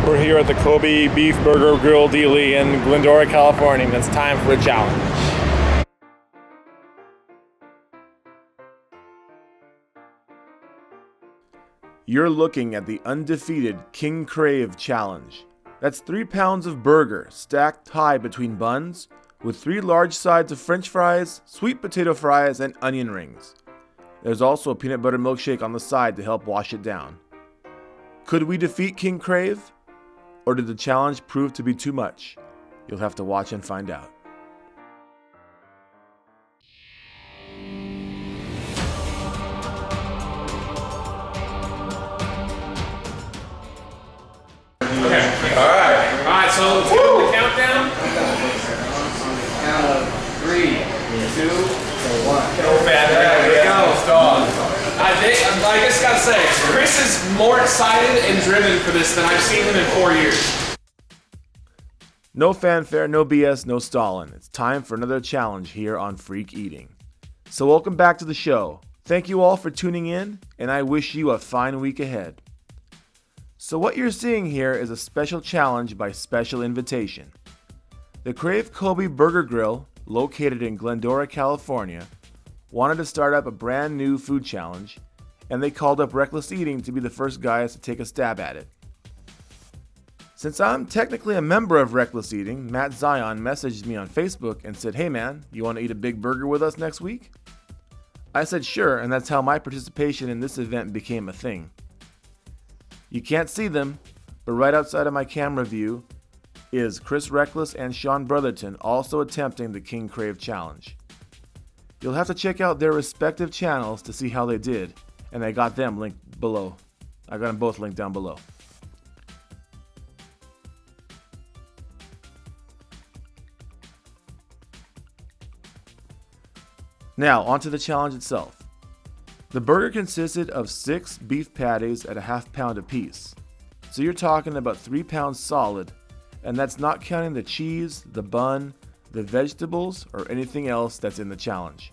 We're here at the Kobe Beef Burger Grill Dealy in Glendora, California, and it's time for a challenge. You're looking at the undefeated King Krave challenge. That's 3 pounds of burger stacked high between buns with 3 large sides of french fries, sweet potato fries, and onion rings. There's also a peanut butter milkshake on the side to help wash it down. Could we defeat King Krave? Or did the challenge prove to be too much? You'll have to watch and find out. Okay. Alright, so let's give them the countdown. Count of 3, 2, 1. No bad. There we go. I just gotta say, Chris is more excited and driven for this than I've seen him in 4 years. No fanfare, no BS, no Stalin. It's time for another challenge here on FreakEating. So welcome back to the show. Thank you all for tuning in, and I wish you a fine week ahead. So what you're seeing here is a special challenge by special invitation. The Krave Kobe Burger Grill, located in Glendora, California, wanted to start up a brand new food challenge, and they called up Wreckless Eating to be the first guys to take a stab at it. Since I'm technically a member of Wreckless Eating, Matt Zion messaged me on Facebook and said, "Hey man, you want to eat a big burger with us next week?" I said sure, and that's how my participation in this event became a thing. You can't see them, but right outside of my camera view is Chris Reckless and Sean Brotherton also attempting the King Krave challenge. You'll have to check out their respective channels to see how they did, and I got them linked below. I got them both linked down below. Now, onto the challenge itself. The burger consisted of 6 beef patties at a ½ pound apiece. So you're talking about 3 pounds solid, and that's not counting the cheese, the bun, the vegetables, or anything else that's in the challenge.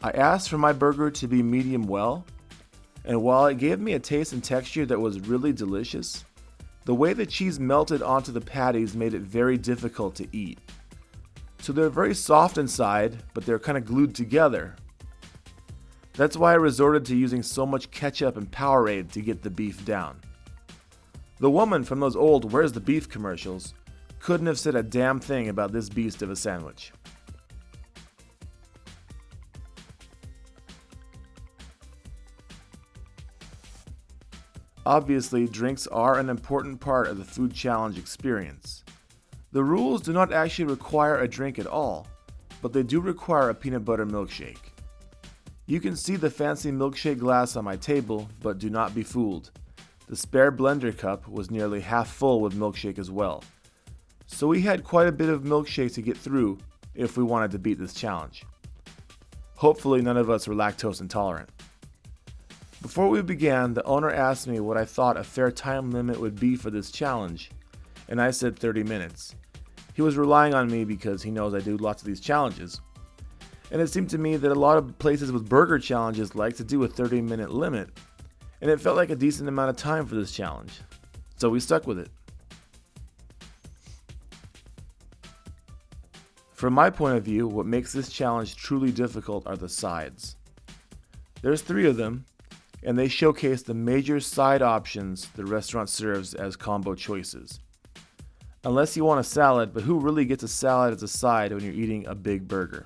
I asked for my burger to be medium well, and while it gave me a taste and texture that was really delicious, the way the cheese melted onto the patties made it very difficult to eat. So they're very soft inside, but they're kind of glued together. That's why I resorted to using so much ketchup and Powerade to get the beef down. The woman from those old "Where's the Beef" commercials couldn't have said a damn thing about this beast of a sandwich. Obviously, drinks are an important part of the food challenge experience. The rules do not actually require a drink at all, but they do require a peanut butter milkshake. You can see the fancy milkshake glass on my table, but do not be fooled. The spare blender cup was nearly half full with milkshake as well. So we had quite a bit of milkshake to get through if we wanted to beat this challenge. Hopefully none of us were lactose intolerant. Before we began, the owner asked me what I thought a fair time limit would be for this challenge, and I said 30 minutes. He was relying on me because he knows I do lots of these challenges. And it seemed to me that a lot of places with burger challenges like to do a 30-minute limit, and it felt like a decent amount of time for this challenge. So we stuck with it. From my point of view, what makes this challenge truly difficult are the sides. There's 3 of them, and they showcase the major side options the restaurant serves as combo choices. Unless you want a salad, but who really gets a salad as a side when you're eating a big burger?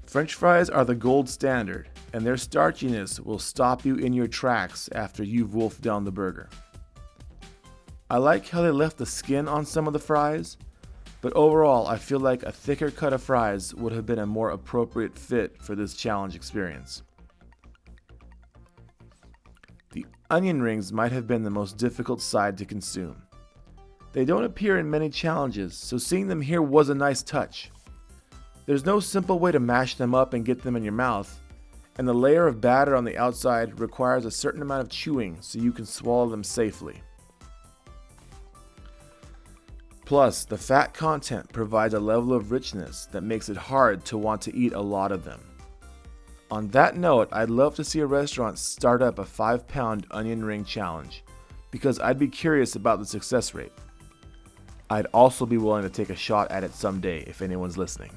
French fries are the gold standard, and their starchiness will stop you in your tracks after you've wolfed down the burger. I like how they left the skin on some of the fries, but overall I feel like a thicker cut of fries would have been a more appropriate fit for this challenge experience. The onion rings might have been the most difficult side to consume. They don't appear in many challenges, so seeing them here was a nice touch. There's no simple way to mash them up and get them in your mouth, and the layer of batter on the outside requires a certain amount of chewing so you can swallow them safely. Plus, the fat content provides a level of richness that makes it hard to want to eat a lot of them. On that note, I'd love to see a restaurant start up a 5-pound onion ring challenge, because I'd be curious about the success rate. I'd also be willing to take a shot at it someday if anyone's listening.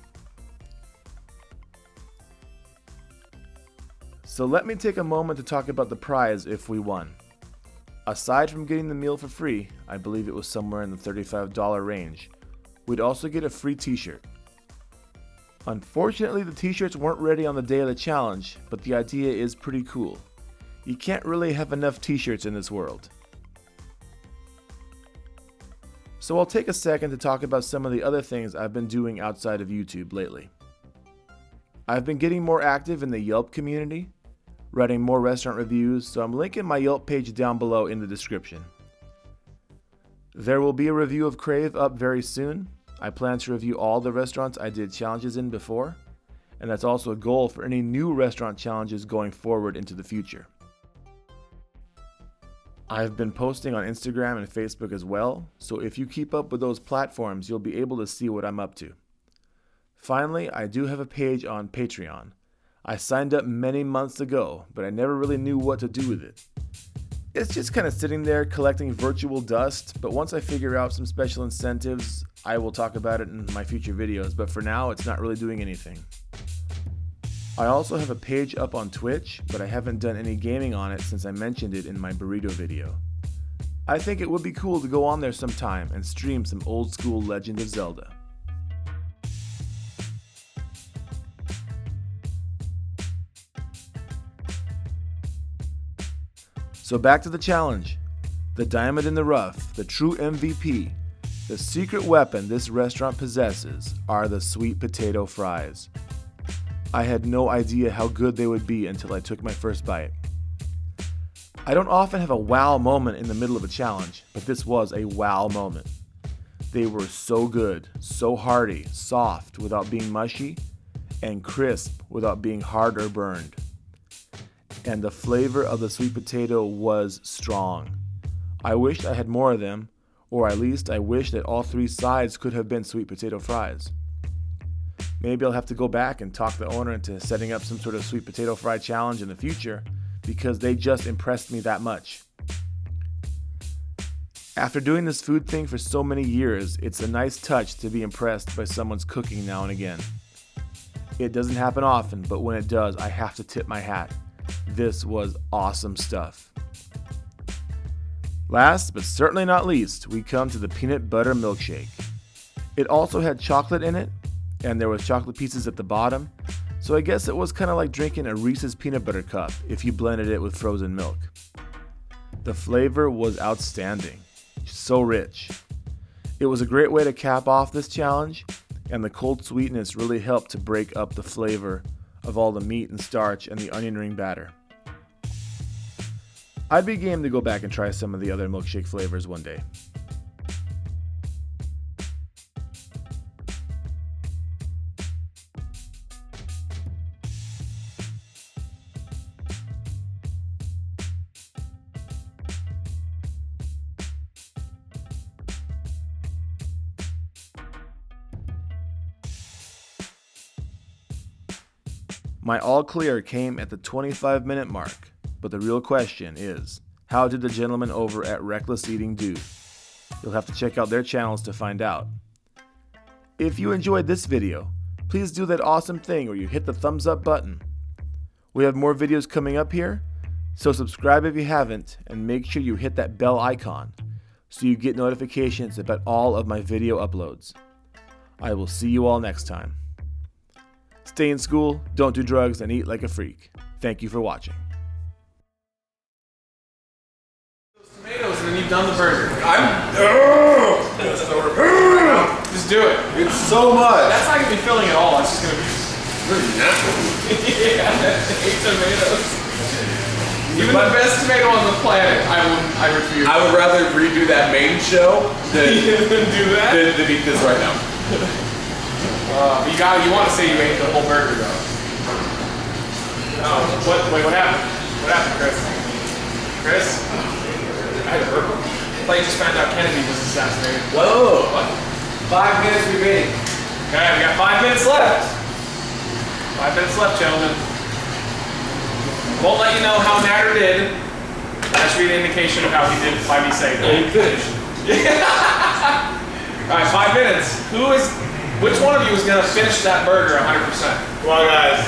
So let me take a moment to talk about the prize if we won. Aside from getting the meal for free, I believe it was somewhere in the $35 range, we'd also get a free t-shirt. Unfortunately, the t-shirts weren't ready on the day of the challenge, but the idea is pretty cool. You can't really have enough t-shirts in this world. So I'll take a second to talk about some of the other things I've been doing outside of YouTube lately. I've been getting more active in the Yelp community, writing more restaurant reviews, so I'm linking my Yelp page down below in the description. There will be a review of Krave up very soon. I plan to review all the restaurants I did challenges in before, and that's also a goal for any new restaurant challenges going forward into the future. I've been posting on Instagram and Facebook as well, so if you keep up with those platforms, you'll be able to see what I'm up to. Finally, I do have a page on Patreon. I signed up many months ago, but I never really knew what to do with it. It's just kind of sitting there collecting virtual dust, but once I figure out some special incentives, I will talk about it in my future videos, but for now, it's not really doing anything. I also have a page up on Twitch, but I haven't done any gaming on it since I mentioned it in my burrito video. I think it would be cool to go on there sometime and stream some old school Legend of Zelda. So back to the challenge. The diamond in the rough, the true MVP, the secret weapon this restaurant possesses are the sweet potato fries. I had no idea how good they would be until I took my first bite. I don't often have a wow moment in the middle of a challenge, but this was a wow moment. They were so good, so hearty, soft without being mushy, and crisp without being hard or burned. And the flavor of the sweet potato was strong. I wished I had more of them, or at least I wish that all 3 sides could have been sweet potato fries. Maybe I'll have to go back and talk the owner into setting up some sort of sweet potato fry challenge in the future, because they just impressed me that much. After doing this food thing for so many years, it's a nice touch to be impressed by someone's cooking now and again. It doesn't happen often, but when it does, I have to tip my hat. This was awesome stuff. Last, but certainly not least, we come to the peanut butter milkshake. It also had chocolate in it, and there was chocolate pieces at the bottom, so I guess it was kind of like drinking a Reese's peanut butter cup if you blended it with frozen milk. The flavor was outstanding, so rich. It was a great way to cap off this challenge, and the cold sweetness really helped to break up the flavor of all the meat and starch and the onion ring batter. I'd be game to go back and try some of the other milkshake flavors one day. My all clear came at the 25-minute mark, but the real question is, how did the gentlemen over at Wreckless Eating do? You'll have to check out their channels to find out. If you enjoyed this video, please do that awesome thing where you hit the thumbs up button. We have more videos coming up here, so subscribe if you haven't, and make sure you hit that bell icon so you get notifications about all of my video uploads. I will see you all next time. Stay in school, don't do drugs, and eat like a freak. Thank you for watching. Tomatoes, and then you've done the burger. Just do it. It's so much. That's not gonna be filling at all. It's just gonna be Really nasty. yeah, 8 tomatoes. Even the best tomato on the planet, I refuse. I would rather redo that main show than do that. than eat this right now. But you want to say you ate the whole burger though. Oh, what happened? What happened, Chris? Chris? I had a burger. I thought you just found out Kennedy was assassinated. Whoa. What? 5 minutes remaining. Okay, we got 5 minutes left. 5 minutes left, gentlemen. Won't let you know how Naader did. That should be an indication of how he did by me saying that. He finished. All right, 5 minutes. Which one of you is gonna finish that burger 100%? Come on, guys.